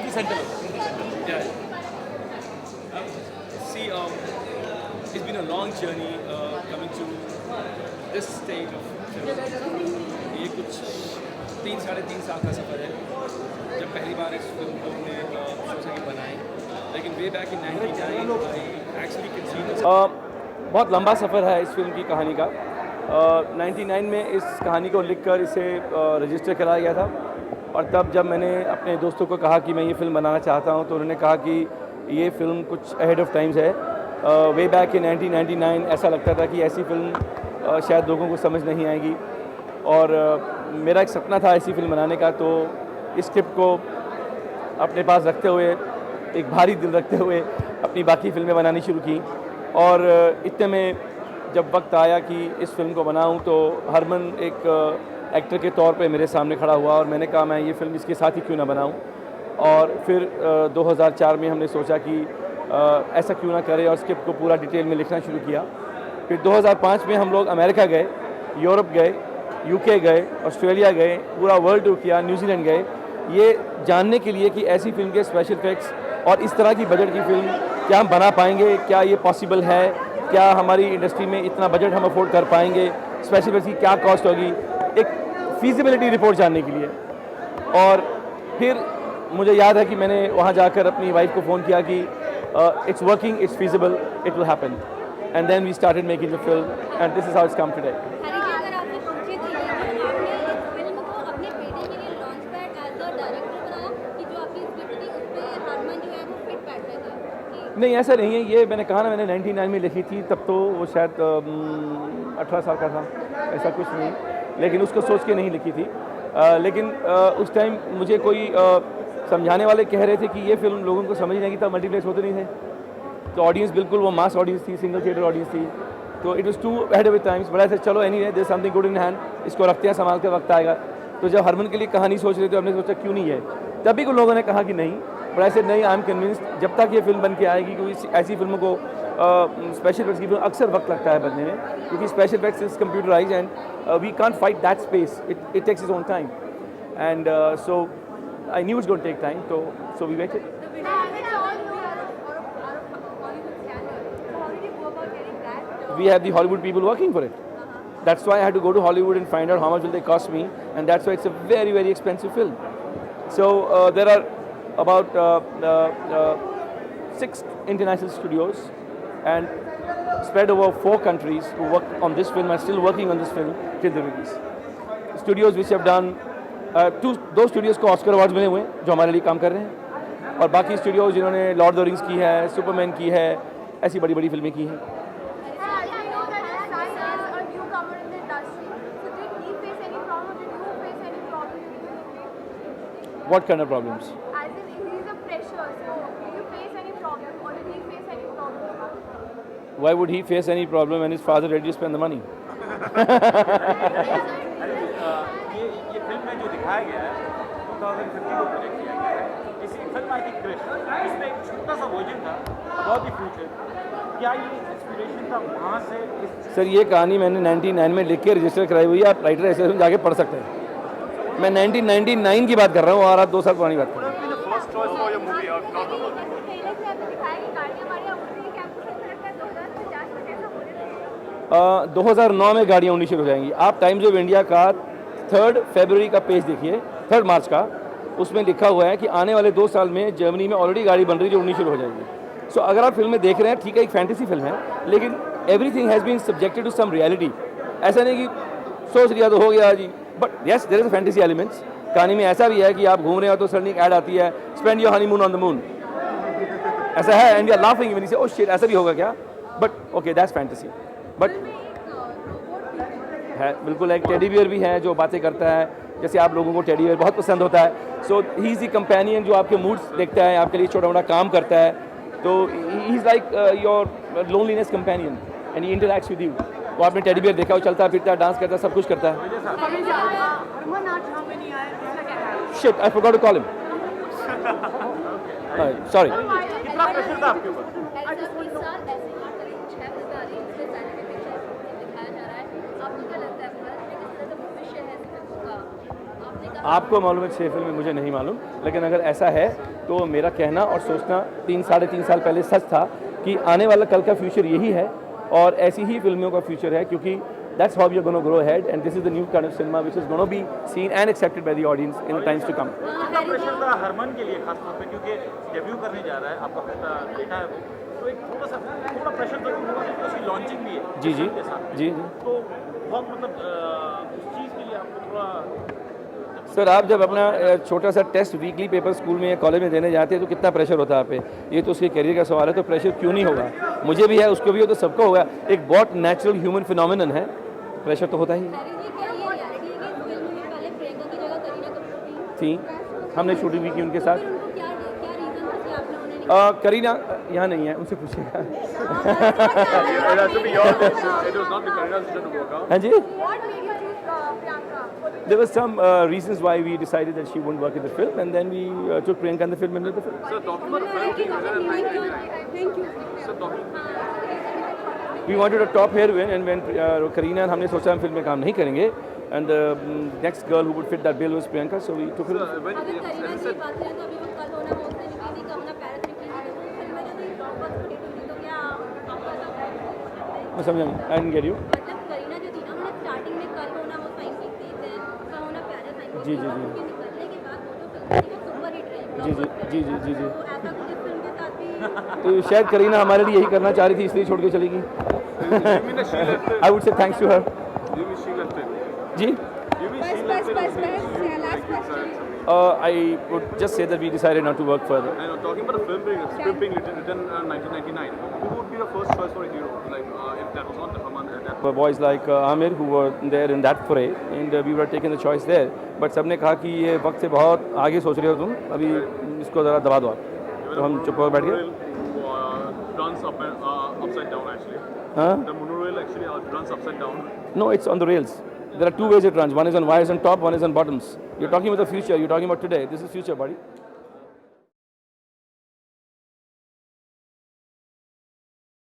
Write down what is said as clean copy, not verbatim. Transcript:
the center. Yeah. See, it's been a long journey coming to this stage of film. ये कुछ 3-3.5 साल का सफ़र है जब पहली बार इस फिल्म को हमने सोचा कि बनाएं, लेकिन way back in 99 I actually conceived. बहुत लंबा सफ़र है इस फिल्म की कहानी का। 99 में इस कहानी को लिखकर इसे रजिस्टर कराया गया था और तब जब मैंने अपने दोस्तों को कहा कि मैं ये फ़िल्म बनाना चाहता हूँ तो उन्होंने कहा कि ये फ़िल्म कुछ अहेड ऑफ टाइम्स है। वे बैक इन 1999 ऐसा लगता था कि ऐसी फ़िल्म शायद लोगों को समझ नहीं आएगी और मेरा एक सपना था ऐसी फ़िल्म बनाने का, तो इस स्क्रिप्ट को अपने पास रखते हुए, एक भारी दिल रखते हुए अपनी बाकी फ़िल्में बनानी शुरू की और इतने में जब वक्त आया कि इस फिल्म को बनाऊं तो हरमन एक एक्टर के तौर पे मेरे सामने खड़ा हुआ और मैंने कहा मैं ये फ़िल्म इसके साथ ही क्यों ना बनाऊं। और फिर 2004 में हमने सोचा कि ऐसा क्यों ना करें और स्क्रिप्ट को पूरा डिटेल में लिखना शुरू किया। फिर 2005 में हम लोग अमेरिका गए, यूरोप गए, यूके गए, ऑस्ट्रेलिया गए, पूरा वर्ल्ड टूर किया, न्यूजीलैंड गए, ये जानने के लिए कि ऐसी फिल्म के स्पेशल इफेक्ट्स और इस तरह की बजट की फिल्म क्या हम बना पाएंगे, क्या ये पॉसिबल है, क्या हमारी इंडस्ट्री में इतना बजट हम अफोर्ड कर पाएंगे, स्पेशल इफेक्ट्स की क्या कॉस्ट होगी, एक फीजिबिलिटी रिपोर्ट जानने के लिए। और फिर मुझे याद है कि मैंने वहाँ जाकर अपनी वाइफ को फ़ोन किया कि it's working, it's feasible, it will happen, and then we started making the film and this is how it's come today. नहीं, ऐसा नहीं है, ये मैंने कहा ना, मैंने 99 में लिखी थी, तब तो वो शायद 18 साल का था, ऐसा कुछ नहीं, लेकिन उसको सोच के नहीं लिखी थी। लेकिन उस टाइम मुझे कोई समझाने वाले कह रहे थे कि ये फिल्म लोगों को समझ नहीं आएगी, तब मल्टीप्लेक्स होते नहीं थे, तो ऑडियंस बिल्कुल वो मास ऑडियंस थी, सिंगल थिएटर ऑडियंस थी, तो it was too ahead of times. But ऐसे चलो anyway, there something good in hand, इसको रखते हैं, संभाल के वक्त आएगा। तो जब हरमन के लिए कहानी सोच रहे थे हमने सोचा क्यों नहीं है, तभी कुछ लोगों ने कहा कि नहीं, बट ऐसे नहीं, आई एम कन्विंस्ड जब तक ये फिल्म बन के आएगी, क्योंकि ऐसी फिल्मों को स्पेशल इफेक्ट्स की फिल्म अक्सर वक्त लगता है बनने में, क्योंकि special effects is computerise and we can't fight that space, it takes its own time and so I knew it's going to take time, तो so we waited. We have the Hollywood people working for it. That's why I had to go to Hollywood and find out how much will they cost me, and that's why it's a very, very expensive film. So there are about 6 international studios and spread over 4 countries who work on this film and still working on this film till the release. Studios which have done दो studios को Oscar awards मिले हुए हैं जो हमारे लिए काम कर रहे हैं, और बाकी studios जिन्होंने Lord of the Rings की है, Superman की है, ऐसी बड़ी बड़ी फिल्में की हैं। What kind of problems? As in, he's a fresher, so did you face any problem or did he face any problem? Why would he face any problem when his father ready to spend the money? ये film में जो दिखाया गया है 2050 को project किया गया है, इसी फिल्म आई थिंक क्रिश, इसमें एक छोटा सा वर्जन था अबाउट द फ्यूचर, क्या ये इंस्पिरेशन था वहाँ से? सर, ये कहानी मैंने 99 में लिख के रजिस्टर कराई हुई है, आप राइटर एसोसिएशन जाके पढ़ सकते हैं। मैं 1999 की बात कर रहा हूँ और आप 2 साल पुरानी बात कर रहे हैं। Uh, 2009 में गाड़ियाँ उड़नी शुरू हो जाएंगी। आप टाइम्स ऑफ इंडिया का 3 फरवरी का पेज देखिए, 3 मार्च का, उसमें लिखा हुआ है कि आने वाले 2 साल में जर्मनी में ऑलरेडी गाड़ी बन रही है जो उड़नी शुरू हो जाएगी। सो अगर आप फिल्म में देख रहे हैं, ठीक है, एक फैंटेसी फिल्म है, लेकिन everything has been subjected to some reality. ऐसा नहीं कि सोच लिया तो हो गया जी, but yes there is a fantasy elements. कहानी में ऐसा भी है कि आप घूम रहे हो तो सडनली एक ऐड आती है, spend your honeymoon on the moon, ऐसा है, and you are laughing when you say oh shit, ऐसा भी होगा क्या, but okay that's fantasy. But है बिल्कुल, एक टेडी बियर भी है जो बातें करता है, जैसे आप लोगों को टेडी बियर बहुत पसंद होता है, सो ही इज़ द कंपेनियन जो आपके मूड्स देखता है, आपके लिए छोटा मोटा काम करता है, तो he is like your loneliness companion and he interacts with you. वो आपने टेडी बियर देखा, वो चलता फिरता है, डांस करता है, सब कुछ करता है। Shit, I forgot to call him, sorry. कितना प्रेशर था आपके ऊपर? आपको मालूम है 6 फिल्में, मुझे नहीं मालूम, लेकिन अगर ऐसा है तो मेरा कहना और सोचना 3-3.5 साल पहले सच था कि आने वाला कल का फ्यूचर यही है और ऐसी ही फिल्मों का फ्यूचर है, क्योंकि that's how we are going to grow ahead and this is the new kind of cinema which is going to be seen and accepted by the audience in the times to come. कितना pressure था हरमन के लिए खास तौर पे, क्योंकि debut करने जा रहा है, आपका पहला बेटा है वो, तो एक थोड़ा प्रेशर जरूर होगा क्योंकि उसकी लॉन्चिंग भी है जी जी के साथ। जी। तो बहुत मतलब उस चीज़ के लिए आपको थोड़ा सर आप जब अपना छोटा सा टेस्ट वीकली पेपर स्कूल में या कॉलेज में देने जाते हैं तो कितना प्रेशर होता है आप पे, ये तो उसके करियर का सवाल है, तो प्रेशर क्यों नहीं होगा, मुझे भी है, उसको भी हो, तो सबको होगा, एक बहुत नेचुरल ह्यूमन फिनोमिनन है, प्रेशर तो होता ही थी। हमने शूटिंग भी की उनके साथ। करीना यहाँ नहीं है, उनसे पूछिएगा। हाँ जी। There was some reasons why we decided that she wouldn't work in the film, and then we took Priyanka in the film and made the film. So talking about Thank you. so talking We wanted a top heroine, and when Kareena and हमने सोचा हम film में काम नहीं करेंगे, and the next girl who would fit that bill was Priyanka, so we took her. when अगर करीना की बात करें तो अभी वो कल होना उसने निकली थी, कल होना पैरिस निकली थी, तो फिल्म में जो थी ड्रॉपआउट छोटी थी, तो क्या आपको ऐसा मैं समझा नहीं, I didn't get you. मतलब करीना जो थी ना, उन्होंने स्टार्टिंग में कल होना वो साइन की थी, देन कल होना पैरिस साइन की जी, थी, जी, और जी। उसके निकलने के बाद वो जो फिल्म थी वो सुपर हिट रही, जी, जी, जी, जी, जी। तो ऐसा कुछ इस फिल्म के साथ भी तो शायद करीना हमारे लिए यही करना चाह रही थी, इसलिए छोड़ के चली गई। I would say thanks to her. Ji. I would just say that we decided not to work further. And talking about the film being written in 1999, who would be the first choice for a hero? Like if that was not the Haman at that. For boys like Amir who were there in that fray, and we were taking the choice there. But सबने कहा कि ये वक्त से बहुत आगे सोच रहे हो तुम, अभी इसको ज़रा दबा दो आप, तो हम चुप होकर बैठ गए। Runs upside down actually. हाँ? The monorail actually runs upside down. No, it's on the rails. There are two ways it runs. One is on wires on top, one is on bottoms. You're talking about the future. You're talking about today. This is future, buddy.